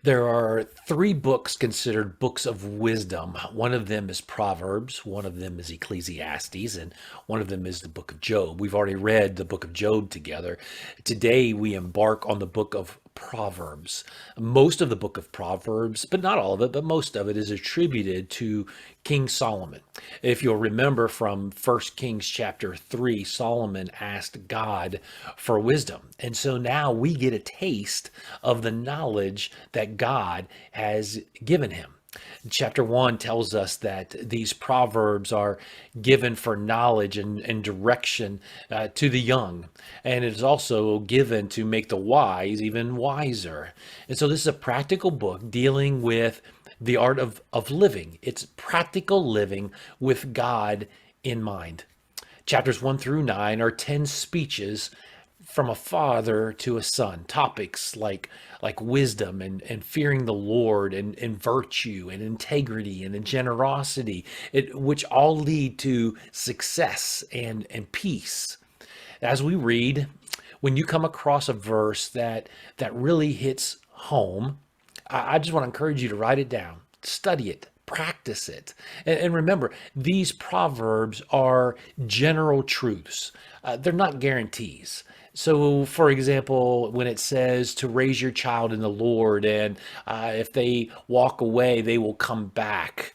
There are three books considered books of wisdom. One of them is Proverbs, one of them is Ecclesiastes, and one of them is the book of Job. We've already read the book of Job together. Today we embark on the book of Proverbs. Most of the book of Proverbs, but not all of it, but most of it is attributed to King Solomon. If you'll remember from First Kings chapter 3, Solomon asked God for wisdom. And so now we get a taste of the knowledge that God has given him. Chapter 1 tells us that these proverbs are given for knowledge and direction to the young. And it is also given to make the wise even wiser. And so this is a practical book dealing with the art of living. It's practical living with God in mind. Chapters 1 through 9 are 10 speeches from a father to a son, topics like wisdom and fearing the Lord and virtue and integrity and generosity, which all lead to success and peace. As we read, when you come across a verse that really hits home, I just want to encourage you to write it down, study it, practice it. And remember, these proverbs are general truths. They're not guarantees. So, for example, when it says to raise your child in the Lord, and if they walk away, they will come back.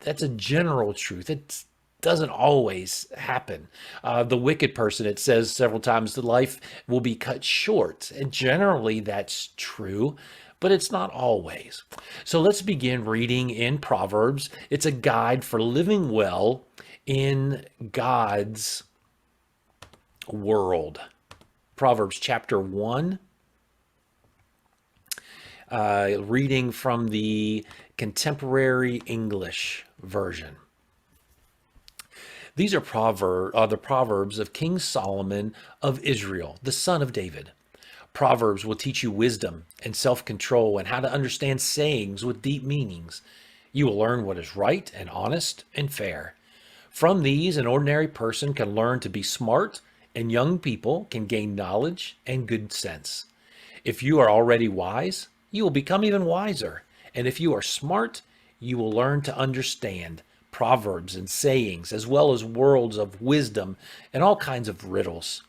That's a general truth. It doesn't always happen. The wicked person, it says several times, the life will be cut short. And generally, that's true, but it's not always. So let's begin reading in Proverbs. It's a guide for living well in God's world. Proverbs chapter 1, reading from the Contemporary English Version. These are the Proverbs of King Solomon of Israel, the son of David. Proverbs will teach you wisdom and self-control and how to understand sayings with deep meanings. You will learn what is right and honest and fair. From these, an ordinary person can learn to be smart, and young people can gain knowledge and good sense. If you are already wise, you will become even wiser. And if you are smart, you will learn to understand proverbs and sayings, as well as words of wisdom and all kinds of riddles.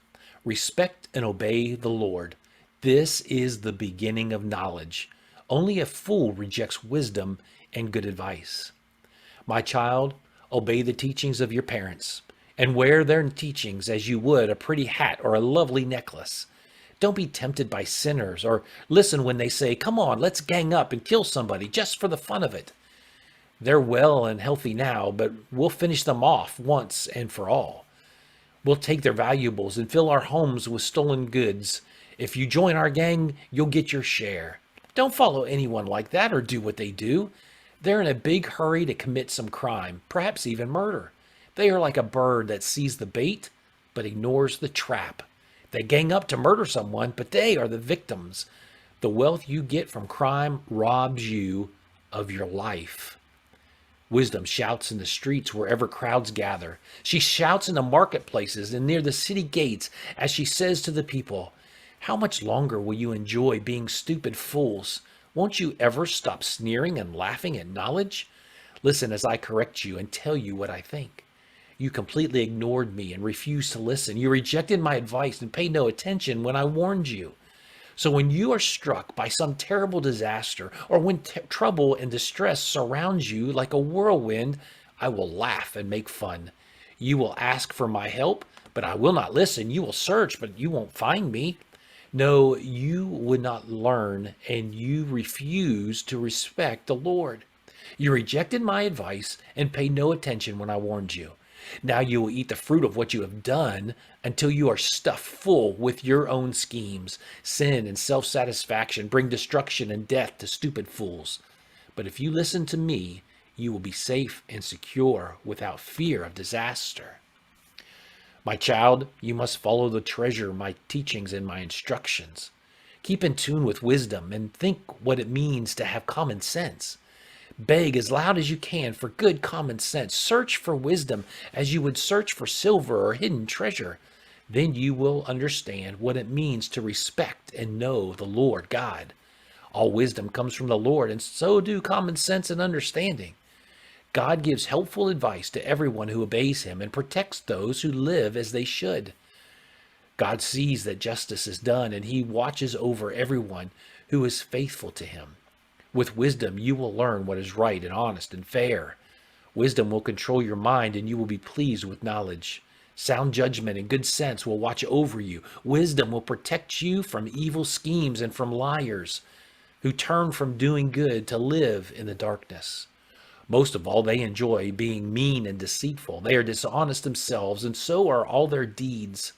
Respect and obey the Lord. This is the beginning of knowledge. Only a fool rejects wisdom and good advice. My child, obey the teachings of your parents and wear their teachings as you would a pretty hat or a lovely necklace. Don't be tempted by sinners or listen when they say, "Come on, let's gang up and kill somebody just for the fun of it." They're well and healthy now, but we'll finish them off once and for all. We'll take their valuables and fill our homes with stolen goods. If you join our gang, you'll get your share. Don't follow anyone like that or do what they do. They're in a big hurry to commit some crime, perhaps even murder. They are like a bird that sees the bait but ignores the trap. They gang up to murder someone, but they are the victims. The wealth you get from crime robs you of your life. Wisdom shouts in the streets wherever crowds gather. She shouts in the marketplaces and near the city gates as she says to the people, "How much longer will you enjoy being stupid fools? Won't you ever stop sneering and laughing at knowledge? Listen as I correct you and tell you what I think. You completely ignored me and refused to listen. You rejected my advice and paid no attention when I warned you. So when you are struck by some terrible disaster, or when trouble and distress surrounds you like a whirlwind, I will laugh and make fun. You will ask for my help, but I will not listen. You will search, but you won't find me. No, you would not learn, and you refuse to respect the Lord. You rejected my advice and paid no attention when I warned you. Now you will eat the fruit of what you have done until you are stuffed full with your own schemes. Sin and self-satisfaction bring destruction and death to stupid fools. But if you listen to me, you will be safe and secure without fear of disaster. My child, you must follow the treasure, my teachings and my instructions. Keep in tune with wisdom and think what it means to have common sense. Beg as loud as you can for good common sense. Search for wisdom as you would search for silver or hidden treasure. Then you will understand what it means to respect and know the Lord God. All wisdom comes from the Lord, and so do common sense and understanding. God gives helpful advice to everyone who obeys him and protects those who live as they should. God sees that justice is done, and he watches over everyone who is faithful to him. With wisdom, you will learn what is right and honest and fair. Wisdom will control your mind, and you will be pleased with knowledge. Sound judgment and good sense will watch over you. Wisdom will protect you from evil schemes and from liars who turn from doing good to live in the darkness. Most of all, they enjoy being mean and deceitful. They are dishonest themselves, and so are all their deeds.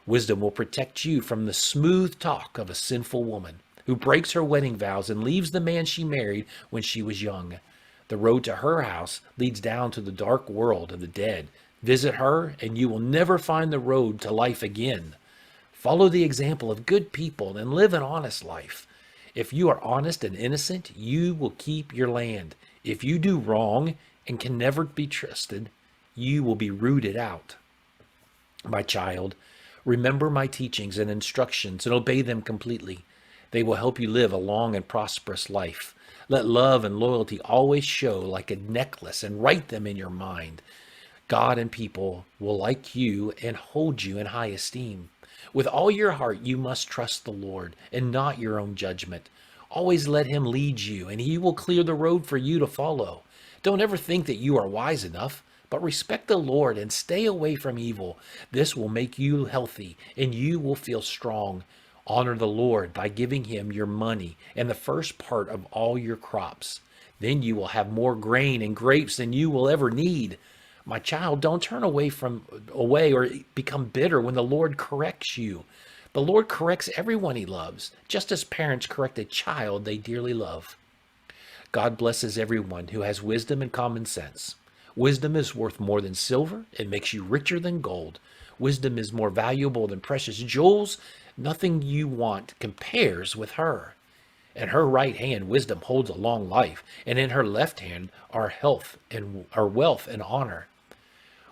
Wisdom will protect you from the smooth talk of a sinful woman who breaks her wedding vows and leaves the man she married when she was young. The road to her house leads down to the dark world of the dead. Visit her, and you will never find the road to life again. Follow the example of good people and live an honest life. If you are honest and innocent, you will keep your land. If you do wrong and can never be trusted, you will be rooted out. My child, remember my teachings and instructions and obey them completely. They will help you live a long and prosperous life. Let love and loyalty always show like a necklace and write them in your mind. God and people will like you and hold you in high esteem. With all your heart, you must trust the Lord and not your own judgment. Always let him lead you, and he will clear the road for you to follow. Don't ever think that you are wise enough, but respect the Lord and stay away from evil. This will make you healthy, and you will feel strong. Honor the Lord by giving him your money and the first part of all your crops. Then you will have more grain and grapes than you will ever need. My child, don't turn away or become bitter when the Lord corrects you. The Lord corrects everyone he loves, just as parents correct a child they dearly love. God blesses everyone who has wisdom and common sense. Wisdom is worth more than silver. It makes you richer than gold. Wisdom is more valuable than precious jewels. Nothing you want compares with her. In her right hand, wisdom holds a long life, and in her left hand are health and are wealth and honor.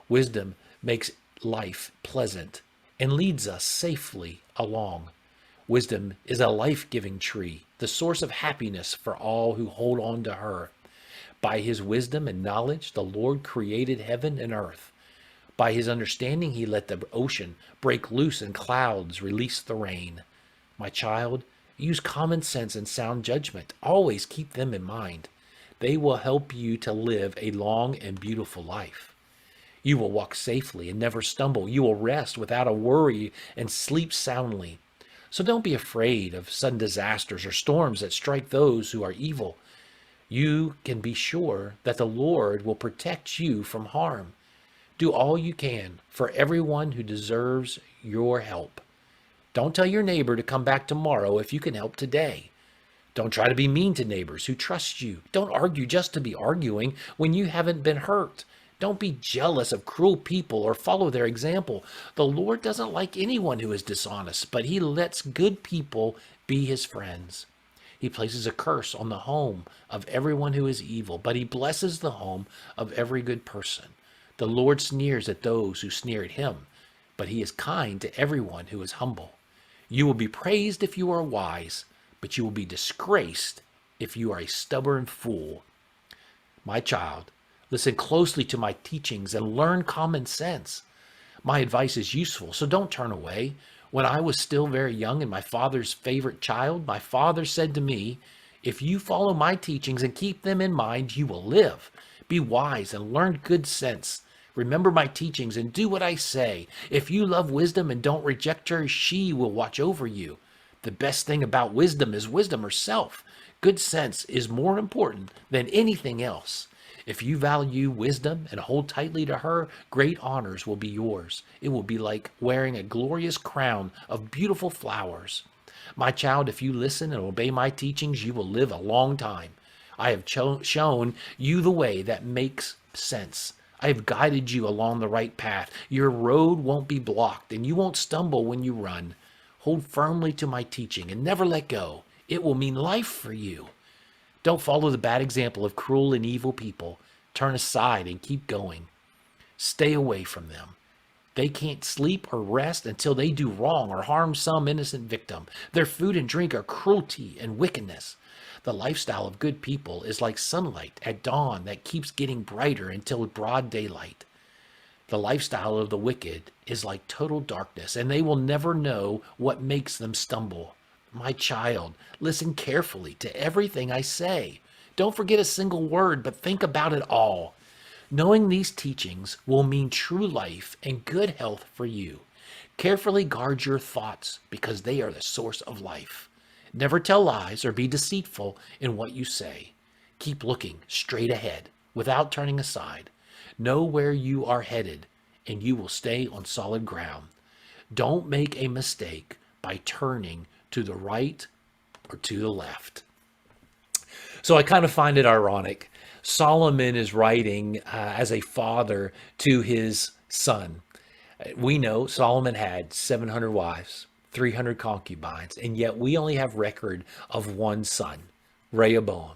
Wisdom makes life pleasant and leads us safely along. Wisdom is a life-giving tree, the source of happiness for all who hold on to her. By his wisdom and knowledge, the Lord created heaven and earth. By his understanding, he let the ocean break loose and clouds release the rain. My child, use common sense and sound judgment. Always keep them in mind. They will help you to live a long and beautiful life. You will walk safely and never stumble. You will rest without a worry and sleep soundly. So don't be afraid of sudden disasters or storms that strike those who are evil. You can be sure that the Lord will protect you from harm. Do all you can for everyone who deserves your help. Don't tell your neighbor to come back tomorrow if you can help today. Don't try to be mean to neighbors who trust you. Don't argue just to be arguing when you haven't been hurt. Don't be jealous of cruel people or follow their example. The Lord doesn't like anyone who is dishonest, but he lets good people be his friends. He places a curse on the home of everyone who is evil, but he blesses the home of every good person. The Lord sneers at those who sneer at him, but he is kind to everyone who is humble. You will be praised if you are wise, but you will be disgraced if you are a stubborn fool. My child, listen closely to my teachings and learn common sense. My advice is useful, so don't turn away. When I was still very young and my father's favorite child, my father said to me, "If you follow my teachings and keep them in mind, you will live. Be wise and learn good sense. Remember my teachings and do what I say. If you love wisdom and don't reject her, she will watch over you. The best thing about wisdom is wisdom herself. Good sense is more important than anything else. If you value wisdom and hold tightly to her, great honors will be yours. It will be like wearing a glorious crown of beautiful flowers. My child, if you listen and obey my teachings, you will live a long time. I have shown you the way that makes sense. I have guided you along the right path. Your road won't be blocked, and you won't stumble when you run. Hold firmly to my teaching and never let go. It will mean life for you. Don't follow the bad example of cruel and evil people. Turn aside and keep going. Stay away from them. They can't sleep or rest until they do wrong or harm some innocent victim. Their food and drink are cruelty and wickedness. The lifestyle of good people is like sunlight at dawn that keeps getting brighter until broad daylight. The lifestyle of the wicked is like total darkness, and they will never know what makes them stumble. My child, listen carefully to everything I say. Don't forget a single word, but think about it all. Knowing these teachings will mean true life and good health for you. Carefully guard your thoughts because they are the source of life. Never tell lies or be deceitful in what you say. Keep looking straight ahead without turning aside. Know where you are headed and you will stay on solid ground. Don't make a mistake by turning to the right or to the left. So I kind of find it ironic. Solomon is writing as a father to his son. We know Solomon had 700 wives, 300 concubines, and yet we only have record of one son, Rehoboam.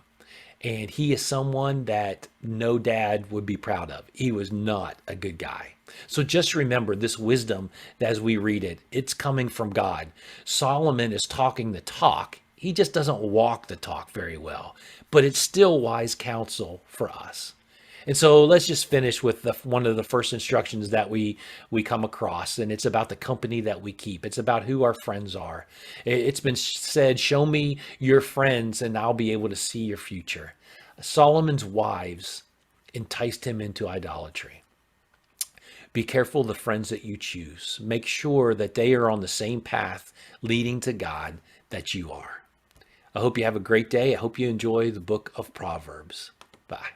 And he is someone that no dad would be proud of. He was not a good guy. So just remember this wisdom as we read it, it's coming from God. Solomon is talking the talk. He just doesn't walk the talk very well, but it's still wise counsel for us. And so let's just finish with one of the first instructions that we come across, and it's about the company that we keep. It's about who our friends are. It's been said, show me your friends and I'll be able to see your future. Solomon's wives enticed him into idolatry. Be careful of the friends that you choose. Make sure that they are on the same path leading to God that you are. I hope you have a great day. I hope you enjoy the book of Proverbs. Bye.